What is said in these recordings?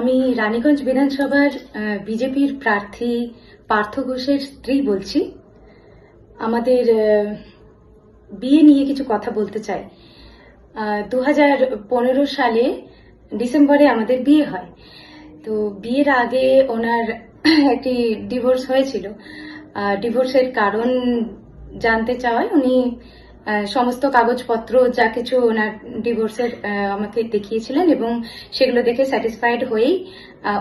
আমি রানীগঞ্জ বিধানসভার বিজেপির প্রার্থী পার্থ ঘোষের স্ত্রী বলছি। আমাদের বিয়ে নিয়ে কিছু কথা বলতে চাই। 2015 সালে ডিসেম্বরে আমাদের বিয়ে হয়। তো বিয়ের আগে ওনার একটি ডিভোর্স হয়েছিল। ডিভোর্সের কারণ জানতে চাওয়ায় উনি সমস্ত কাগজপত্র যা কিছু ওনার ডিভোর্সের আমাকে দেখিয়েছিলেন এবং সেগুলো দেখে স্যাটিসফাইড হয়েই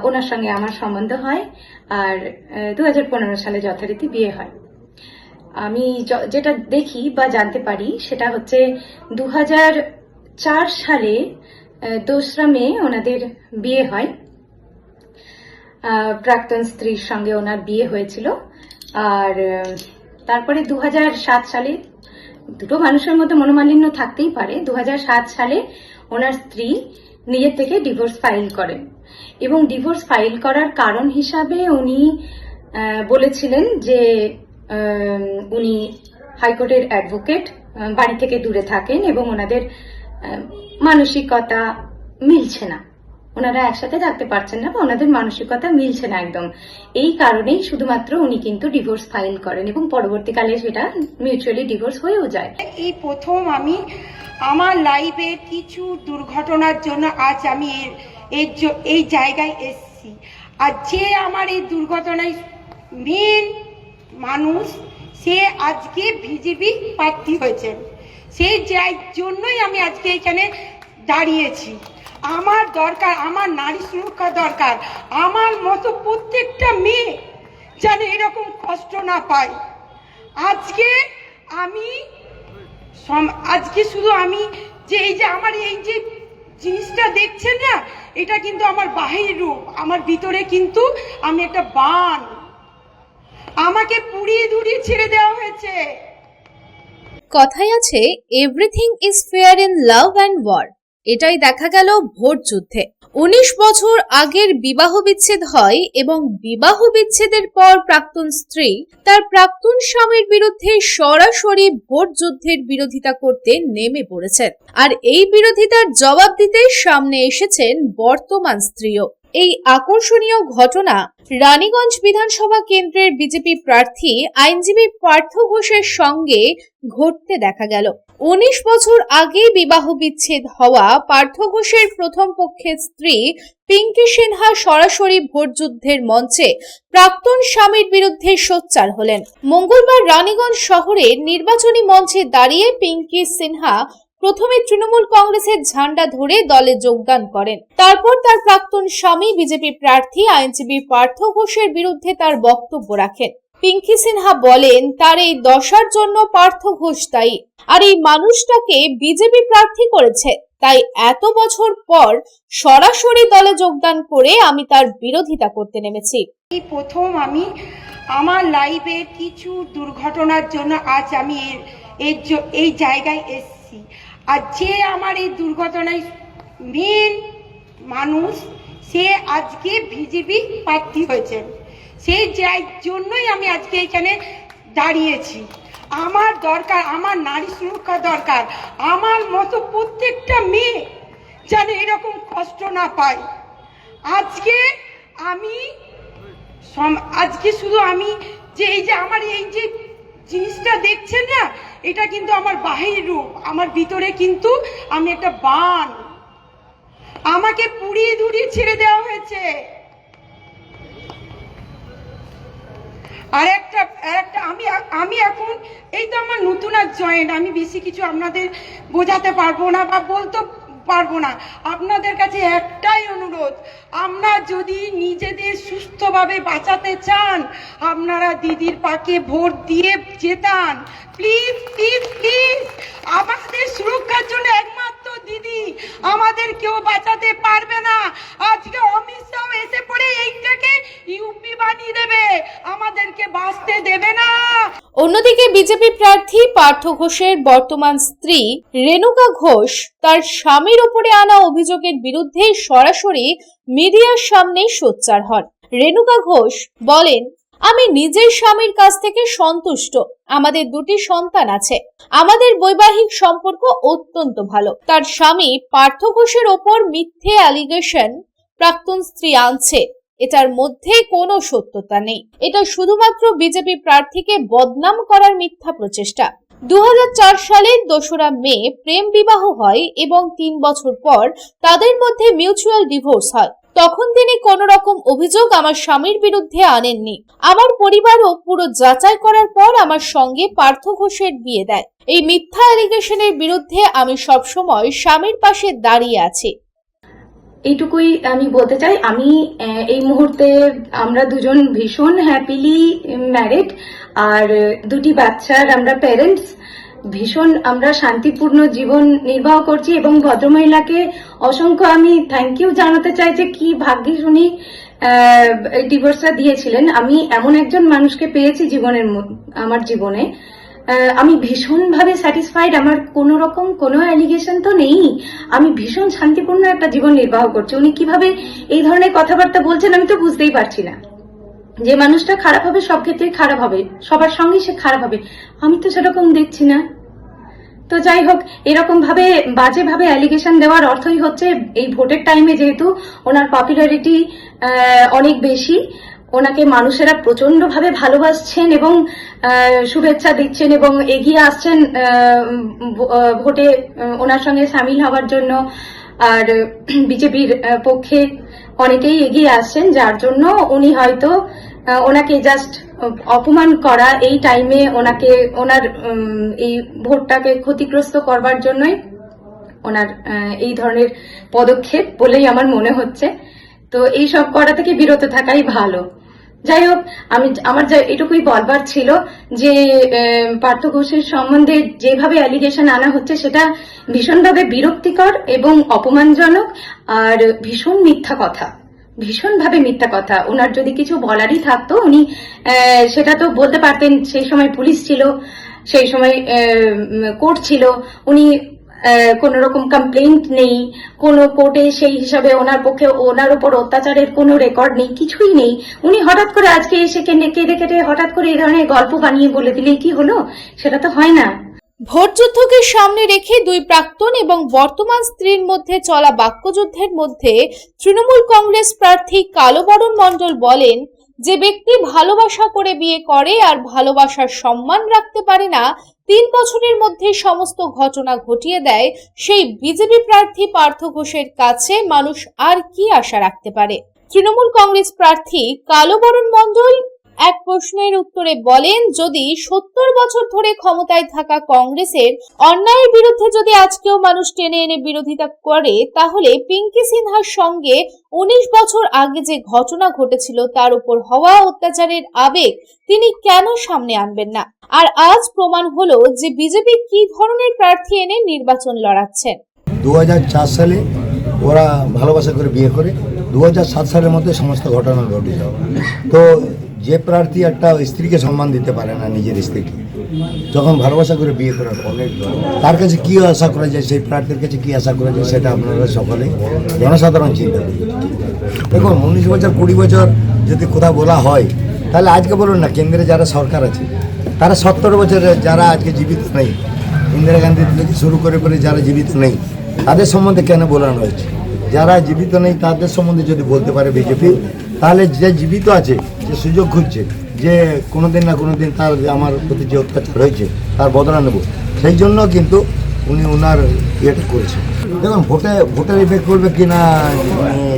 ওনার সঙ্গে আমার সম্বন্ধ হয়। আর 2015 সালে যথারীতি বিয়ে হয়। আমি যেটা দেখি বা জানতে পারি সেটা হচ্ছে 2004 সালে 2রা মে ওনাদের বিয়ে হয়। প্রাক্তন স্ত্রীর সঙ্গে ওনার বিয়ে হয়েছিল। আর তারপরে 2007 সালে, দুটো মানুষের মধ্যে মনোমালিন্য থাকতেই পারে, 2007 সালে ওনার স্ত্রী নিজের থেকে ডিভোর্স ফাইল করেন এবং ডিভোর্স ফাইল করার কারণ হিসাবে উনি বলেছিলেন যে উনি হাইকোর্টের অ্যাডভোকেট, বাড়ি থেকে দূরে থাকেন এবং ওনাদের মানসিকতা মিলছে না, ওনারা একসাথে থাকতে পারছেন না বা ওনাদের মানসিকতা মিলছে না একদম। এই কারণেই শুধুমাত্র উনি কিন্তু ডিভোর্স ফাইল করেন এবং পরবর্তীকালে সেটা মিউচুয়ালি ডিভোর্স হয়েও যায়। এই প্রথম আমি আমার লাইফের কিছু দুর্ঘটনার জন্য আজ আমি এই জায়গায় এসেছি। আর যে আমার এই দুর্ঘটনায় মেন মানুষ, সে আজকে বিজেপি প্রার্থী হয়েছেন, সেই জন্যই আমি আজকে এখানে দাঁড়িয়েছি। আমার দরকার, আমার নারী সুরক্ষা দরকার। আমার মতো প্রত্যেকটা মেয়ে যেন এরকম কষ্ট না পায়। আজকে শুধু আমি যে এই যে আমার এই যে জিনিসটা দেখছেন না, এটা কিন্তু আমার বাহির রূপ, আমার ভিতরে কিন্তু আমি একটা বান। আমাকে পুড়িয়ে ধুড়িয়ে ছেড়ে দেওয়া হয়েছে। কথায় আছে everything is fair in love and war. এটাই দেখা গেল ভোট যুদ্ধে। 19 বছর আগের বিবাহ বিচ্ছেদ হয় এবং বিবাহ বিচ্ছেদের পর প্রাক্তন স্ত্রী তার প্রাক্তন স্বামীর বিরুদ্ধে সরাসরি ভোট যুদ্ধের বিরোধিতা করতে নেমে পড়েছেন। আর এই বিরোধিতার জবাব দিতে সামনে এসেছেন বর্তমান স্ত্রীও। এই আকর্ষণীয় ঘটনা রানীগঞ্জ বিধানসভা কেন্দ্রের বিজেপি প্রার্থী আইনজীবী পার্থ ঘোষের সঙ্গে ঘটতে দেখা গেল। 19 বছর আগে বিবাহ বিচ্ছেদ হওয়া পার্থ ঘোষের প্রথম পক্ষের স্ত্রী পিঙ্কি সিনহা সরাসরি ভোট যুদ্ধের মঞ্চে প্রাক্তন স্বামীর বিরুদ্ধে সোচ্চার হলেন। মঙ্গলবার রানীগঞ্জ শহরের নির্বাচনী মঞ্চে দাঁড়িয়ে পিঙ্কি সিনহা প্রথমে তৃণমূল কংগ্রেসের ঝান্ডা ধরে দলে যোগদান করেন। তারপর তার প্রাক্তন স্বামী বিজেপি প্রার্থী আইনজীবী পার্থ ঘোষের বিরুদ্ধে তার বক্তব্য রাখেন। পিঙ্কি সিনহা বলেন তার এই দশার জন্য পার্থ ঘোষ দায়ী, আর এই মানুষটাকে বিজেপি প্রার্থী করেছে, তাই এত বছর পর সরাসরি দলে যোগদান করে আমি তার বিরোধিতা করতে নেমেছি। এই প্রথম আমি আমার লাইফের কিছু দুর্ঘটনার জন্য আজ আমি এই জায়গায় এসেছি। আর যে আমার এই দুর্ঘটনায় মেন মানুষ, সে আজকে বিজেপি প্রার্থী হয়েছেন, সেই জন্যই আমি আজকে এখানে দাঁড়িয়েছি। আমার দরকার, আমার নারী সুরক্ষা দরকার। আমার মতো প্রত্যেকটা মেয়ে যেন এরকম কষ্ট না পায়। আজকে শুধু আমি যে এই যে আমার এই যে জিনিসটা দেখছেন না, এটা কিন্তু আমার বাহির রূপ, আমার ভিতরে কিন্তু আমি একটা বান। আমাকে পুড়িয়ে ধুড়িয়ে ছেড়ে দেওয়া হয়েছে। আর একটা আমি এখন এই তো আমার নতুন আর জয়েন্ট, আমি বেশি কিছু আপনাদের বোঝাতে পারবো না বা বলতে পারবো না। আপনাদের কাছে একটাই অনুরোধ, আমরা যদি নিজেদের সুস্থভাবে বাঁচাতে চান, আপনারা দিদির পাকে ভোট দিয়ে জেতান। প্লিজ প্লিজ প্লিজ, আমাদের সুরক্ষার জন্য একমাত্র দিদি, আমাদের কেউ বাঁচাতে পারবে না। আজকে অমিত শাহ এসে পড়ে এইটাকে ইউপি বানিয়ে দেবে, আমাদেরকে বাঁচতে দেবে না। অন্যদিকে বিজেপি প্রার্থী পার্থ ঘোষের বর্তমান স্ত্রী রেণুকা ঘোষ তার স্বামীর উপরে আনা অভিযোগের বিরুদ্ধে সরাসরি মিডিয়ার সামনে সোচ্চার হন। রেণুকা ঘোষ বলেন, আমি নিজের স্বামীর কাছ থেকে সন্তুষ্ট। আমাদের 2টি সন্তান আছে। আমাদের বৈবাহিক সম্পর্ক অত্যন্ত ভালো। তার স্বামী পার্থ ঘোষের ওপর মিথ্যে অ্যালিগেশন প্রাক্তন স্ত্রী আনছে, এটার মধ্যে কোনো সত্যতা নেই। এটা শুধুমাত্র বিজেপি প্রার্থীকে বদনাম করার মিথ্যা প্রচেষ্টা। 2004 সালের 2রা মে প্রেম বিবাহ হয় এবং 3 বছর পর তাদের মধ্যে মিউচুয়াল ডিভোর্স হয়। তখন তিনি কোন রকম অভিযোগ আমার স্বামীর বিরুদ্ধে আনেননি। আমার পরিবারও পুরো যাচাই করার পর আমার সঙ্গে পার্থ ঘোষের বিয়ে দেয়। এই মিথ্যা অ্যালিগেশনের বিরুদ্ধে আমি সবসময় স্বামীর পাশে দাঁড়িয়ে আছি। এইটুকুই আমি বলতে চাই। আমি এই মুহূর্তে আমরা দুজন ভীষণ হ্যাপিলি ম্যারিড, আর 2টি বাচ্চার আমরা প্যারেন্টস। ভীষণ আমরা শান্তিপূর্ণ জীবন নির্বাহ করছি এবং ভদ্রমহিলাকে অসংখ্য আমি থ্যাংক ইউ জানাতে চাই যে কি ভাগ্যিস উনি ডিভোর্সটা দিয়েছিলেন। আমি এমন একজন মানুষকে পেয়েছি আমার জীবনে। আমি ভীষণভাবে স্যাটিসফাইড। আমার কোনো রকম কোনো অ্যালিগেশন তো নেই। আমি ভীষণ শান্তিপূর্ণ একটা জীবন নির্বাহ করছি। উনি কিভাবে এই ধরনের কথাবার্তা বলছেন আমি তো বুঝতেই পারছি না। যে মানুষটা খারাপ হবে সব ক্ষেত্রেই খারাপ হবে, সবার সঙ্গেই সে খারাপ হবে, আমি তো সেরকম দেখছি না। তো যাই হোক, এরকম ভাবে বাজে ভাবে অ্যালিগেশন দেওয়ার অর্থই হচ্ছে এই ভোটের টাইমে যেহেতু ওনার পপুলারিটি অনেক বেশি, ওনাকে মানুষেরা প্রচন্ড ভাবে ভালোবাসছেন এবং শুভেচ্ছা দিচ্ছেন এবং এগিয়ে আসছেন ভোটে ওনার সঙ্গে সামিল হওয়ার জন্য। আর বিজেপির পক্ষে অনেকেই এগিয়ে আসছেন, যার জন্য উনি হয়তো ওনাকে জাস্ট অপমান করা এই টাইমে ওনার এই ভোটটাকে ক্ষতিগ্রস্ত করবার জন্যই ওনার এই ধরনের পদক্ষেপ বলেই আমার মনে হচ্ছে। তো এই সব করা থেকে বিরত থাকাই ভালো। যাই হোক, আমার এটুকুই বলবার ছিল যে পার্থ ঘোষের সম্বন্ধে যেভাবে অ্যালিগেশন আনা হচ্ছে সেটা ভীষণভাবে বিরক্তিকর এবং অপমানজনক আর ভীষণ মিথ্যা কথা, ভীষণভাবে মিথ্যা কথা। ওনার যদি কিছু বলারই থাকতো উনি সেটা তো বলতে পারতেন। সেই সময় পুলিশ ছিল, সেই সময় কোর্ট ছিল, উনি কোন রকম কমপ্লেন্ট নেই কোনো কোর্টে, সেই হিসাবে ওনার পক্ষে ওনার উপর অত্যাচারের কোনো রেকর্ড নেই, কিছুই নেই। উনি হঠাৎ করে আজকে এসে কেঁদে কেটে হঠাৎ করে এই ধরনের গল্প বানিয়ে বলে দিলেই কি হলো? সেটা তো হয় না। ভোটযুদ্ধকে সামনে রেখে 2 প্রাক্তন এবং বর্তমান স্ত্রীর মধ্যে চলা বাক্যযুদ্ধের মধ্যে তৃণমূল কংগ্রেস প্রার্থী কালবরণ মণ্ডল বলেন, যে ব্যক্তি ভালোবাসা করে বিয়ে করে আর ভালোবাসার সম্মান রাখতে পারে না, 3 বছরের মধ্যে সমস্ত ঘটনা ঘটিয়ে দেয়, সেই বিজেপি প্রার্থী পার্থ ঘোষের কাছে মানুষ আর কি আশা রাখতে পারে? তৃণমূল কংগ্রেস প্রার্থী কালবরণ মণ্ডল এক প্রশ্নের উত্তরে বলেন, যদি 70 বছর ধরে ক্ষমতায় থাকা কংগ্রেসের অন্যায়ের বিরুদ্ধে যদি আজকেও মানুষ টেনে এনে বিরোধিতা করে, তাহলে পিঙ্কি সিনহার সঙ্গে 19 বছর আগে যে ঘটনা ঘটেছিল তার উপর হওয়া অত্যাচারের আবেগ তিনি কেন সামনে আনবেন না? আর আজ প্রমাণ হলো যে বিজেপি কি ধরনের প্রার্থী এনে নির্বাচন লড়াচ্ছেন। 2004 সালে ওরা ভালোবাসা করে বিয়ে করে 2007 সালের মধ্যে সমস্ত ঘটনা ঘটে যাওয়া। তো যে প্রার্থী একটা স্ত্রীকে সম্মান দিতে পারে না, নিজের স্ত্রীকে যখন ভালোবাসা করে বিয়ে করার পরে, তার কাছে কি আশা করা যায়, সেই প্রার্থীর কাছে কি আশা করা যায়, সেটা আপনারা সকলে জনসাধারণ চিন্তা করুন। দেখুন, 19 বছর 20 বছর যদি কোথাও বলা হয়, তাহলে আজকে বলুন না, কেন্দ্রে যারা সরকার আছে তারা 70 বছরের যারা আজকে জীবিত নেই, ইন্দিরা গান্ধী থেকে শুরু করে যারা জীবিত নেই তাদের সম্বন্ধে কেন বলানো হয়েছে? যারা জীবিত নেই তাদের সম্বন্ধে যদি বলতে পারে বিজেপি, তাহলে যে জীবিত আছে, যে সুযোগ খুঁজছে, যে কোনোদিন না কোনোদিন তার আমার প্রতি যে অত্যাচার হয়েছে তার বদলা নেব, সেই জন্য কিন্তু উনি ওনার ইয়েটা করেছেন। দেখুন, ভোটের ইফেক্ট করবে কি না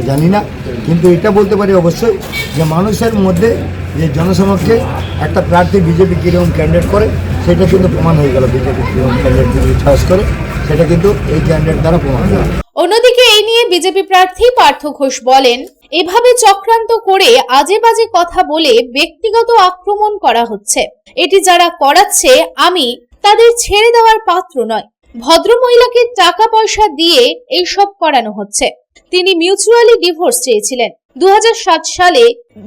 জানি না, কিন্তু এটা বলতে পারি অবশ্যই যে মানুষের মধ্যে যে জনসমক্ষে একটা প্রার্থী বিজেপি কীরকম ক্যান্ডিডেট করে সেটা কিন্তু প্রমাণ হয়ে গেল। বিজেপি কীরকম ক্যান্ডিডেট চয়েস করে সেটা কিন্তু এই ক্যান্ডিডেট দ্বারা প্রমাণ হয়ে গেল। অন্যদিকে এই নিয়ে বিজেপি প্রার্থী পার্থ ঘোষ বলেন, এভাবে চক্রান্ত করে আজে বাজে কথা বলে ব্যক্তিগত আক্রমণ করা হচ্ছে। এটি যারা করাচ্ছে আমি তাদের ছেড়ে দেওয়ার পাত্র নয়। ভদ্রমহিলাকে টাকা পয়সা দিয়ে এইসব করানো হচ্ছে। তিনি মিউচুয়ালি ডিভোর্স চেয়েছিলেন, 2007 সালে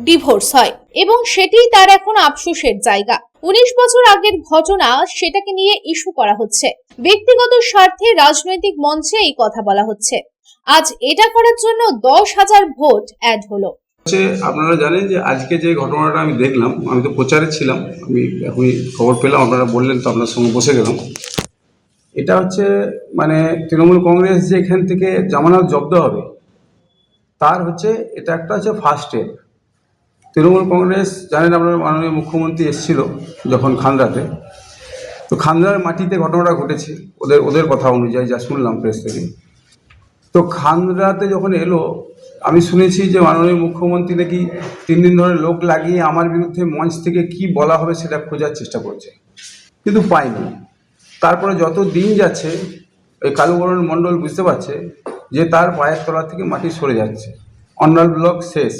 ডিভোর্স হয় এবং সেটিই তার এখন আফসোসের জায়গা। 19 বছর আগের ঘটনা, সেটাকে নিয়ে ইস্যু করা হচ্ছে। ব্যক্তিগত স্বার্থে রাজনৈতিক মঞ্চে এই কথা বলা হচ্ছে। আজ এটা করার জন্য 10,000 ভোট অ্যাড হলো। আপনারা জানেন যে আজকে যে ঘটনাটা আমি দেখলাম, আমি তো প্রচারে ছিলাম, আমি এখনই খবর পেলাম, আপনারা বললেন তো আপনার সঙ্গে বসে গেলাম। এটা হচ্ছে মানে তৃণমূল কংগ্রেস যে এখান থেকে জামানত জব্দ হবে, তার হচ্ছে এটা একটা হচ্ছে ফার্স্ট স্টেপ। তৃণমূল কংগ্রেস জানেন আপনার মাননীয় মুখ্যমন্ত্রী এসেছিল যখন খান্দাতে, তো খান্দার মাটিতে ঘটনাটা ঘটেছে ওদের কথা অনুযায়ী যা শুনলাম প্রেস থেকে। তো খান্দাতে যখন এলো, আমি শুনেছি যে মাননীয় মুখ্যমন্ত্রী নাকি 3 দিন ধরে লোক লাগিয়ে আমার বিরুদ্ধে মঞ্চ থেকে কি বলা হবে সেটা খোঁজার চেষ্টা করছে, কিন্তু পাইনি। তারপরে যত দিন যাচ্ছে ওই কালুবরণ মণ্ডল বুঝতে পারছে যে তার পায়ের তলা থেকে মাটি সরে যাচ্ছে, অন্যাল ব্লক শেষ,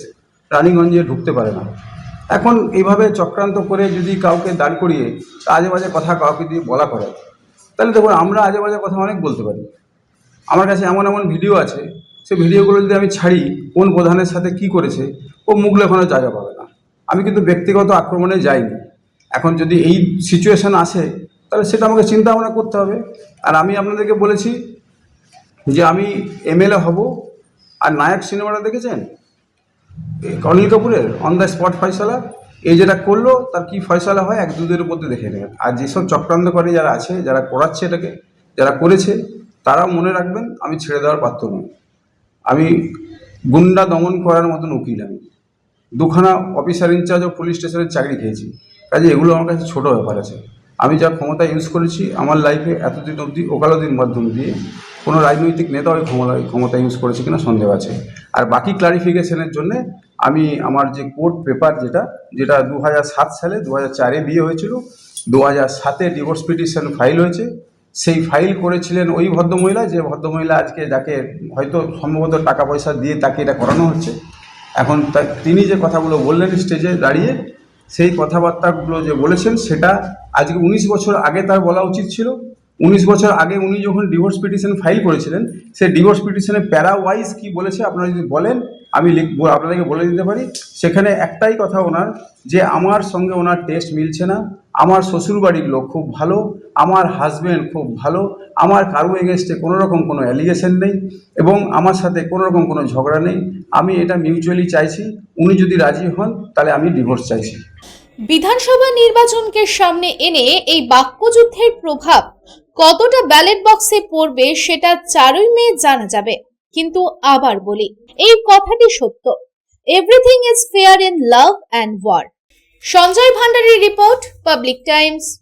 রানীগঞ্জে ঢুকতে পারে না। এখন এইভাবে চক্রান্ত করে যদি কাউকে দাঁড় করিয়ে আজে বাজে কথা কাউকে দিয়ে বলা করে, তাহলে দেখুন আমরা আজে বাজে কথা অনেক বলতে পারি। আমার কাছে এমন এমন ভিডিও আছে, সেই ভিডিওগুলো যদি আমি ছাড়ি কোন প্রধানের সাথে কি করেছে, ও মুখ লেখানোর জায়গা পাবে না। আমি কিন্তু ব্যক্তিগত আক্রমণে যাইনি। এখন যদি এই সিচুয়েশন আসে তাহলে সেটা আমাকে চিন্তা ভাবনা করতে হবে। আর আমি আপনাদেরকে বলেছি যে আমি এমএলএ হব। আর নায়ক সিনেমাটা দেখেছেন অনিল কাপুরের অন দ্য স্পট ফয়সালা, এই যেটা করলো তার কি ফয়সালা হয় 1-2 দিনের মধ্যে দেখে নেবেন। আর যেসব চক্রান্তকারী যারা আছে, যারা করাচ্ছে এটাকে, যারা করেছে, তারাও মনে রাখবেন আমি ছেড়ে দেওয়ার পাত্র নই। আমি গুন্ডা দমন করার মতন উকিল। আমি 2খানা অফিসার ইনচার্জ ও পুলিশ স্টেশনের চাকরি খেয়েছি, কাজে এগুলো আমার কাছে ছোটো ব্যাপার আছে। আমি যা ক্ষমতা ইউজ করেছি আমার লাইফে এতদিন অবধি ওকালতির মাধ্যম দিয়ে, কোনো রাজনৈতিক নেতা ওই ক্ষমতা ইউজ করেছে কিনা সন্দেহ আছে। আর বাকি ক্লারিফিকেশনের জন্যে আমি আমার যে কোর্ট পেপার যেটা 2007 সালে 2004-এ বিয়ে হয়েছিল, 2007-এ ডিভোর্স পিটিশন ফাইল হয়েছে। সেই ফাইল করেছিলেন ওই ভদ্রমহিলা, যে ভদ্রমহিলা আজকে যাকে হয়তো সম্ভবত টাকা পয়সা দিয়ে তাকে এটা করানো হচ্ছে। এখন তিনি যে কথাগুলো বললেন স্টেজে দাঁড়িয়ে, সেই কথাবার্তাগুলো যে বলেছেন সেটা আজকে 19 বছর আগে তার বলা উচিত ছিল। 19 বছর আগে উনি যখন ডিভোর্স পিটিশন ফাইল করেছিলেন, সেই ডিভোর্স পিটিশনে প্যারা ওয়াইজ কী বলেছে আপনারা যদি বলেন আমি আপনাদেরকে বলে দিতে পারি। সেখানে একটাই কথা ওনার, যে আমার সঙ্গে ওনার টেস্ট মিলছে না, আমার শ্বশুরবাড়ির লোক খুব ভালো, আমার হাজব্যান্ড খুব ভালো, আমার কারো এগেনস্টে কোনো রকম কোনো অ্যালিগেশন নেই এবং আমার সাথে কোনো রকম কোনো ঝগড়া নেই। আমি এটা মিউচুয়ালি চাইছি, উনি যদি রাজি হন তাহলে আমি ডিভোর্স চাইছি। বিধানসভা নির্বাচনকে সামনে এনে এই বাক্যযুদ্ধের প্রভাব কতটা ব্যালট বক্সে পড়বে সেটা 4ই মে জানা যাবে। কিন্তু আবার বলি, এই কথাটি সত্য, everything is fair in love and war. Sanjay ভান্ডারীর রিপোর্ট, পাবলিক টাইমস।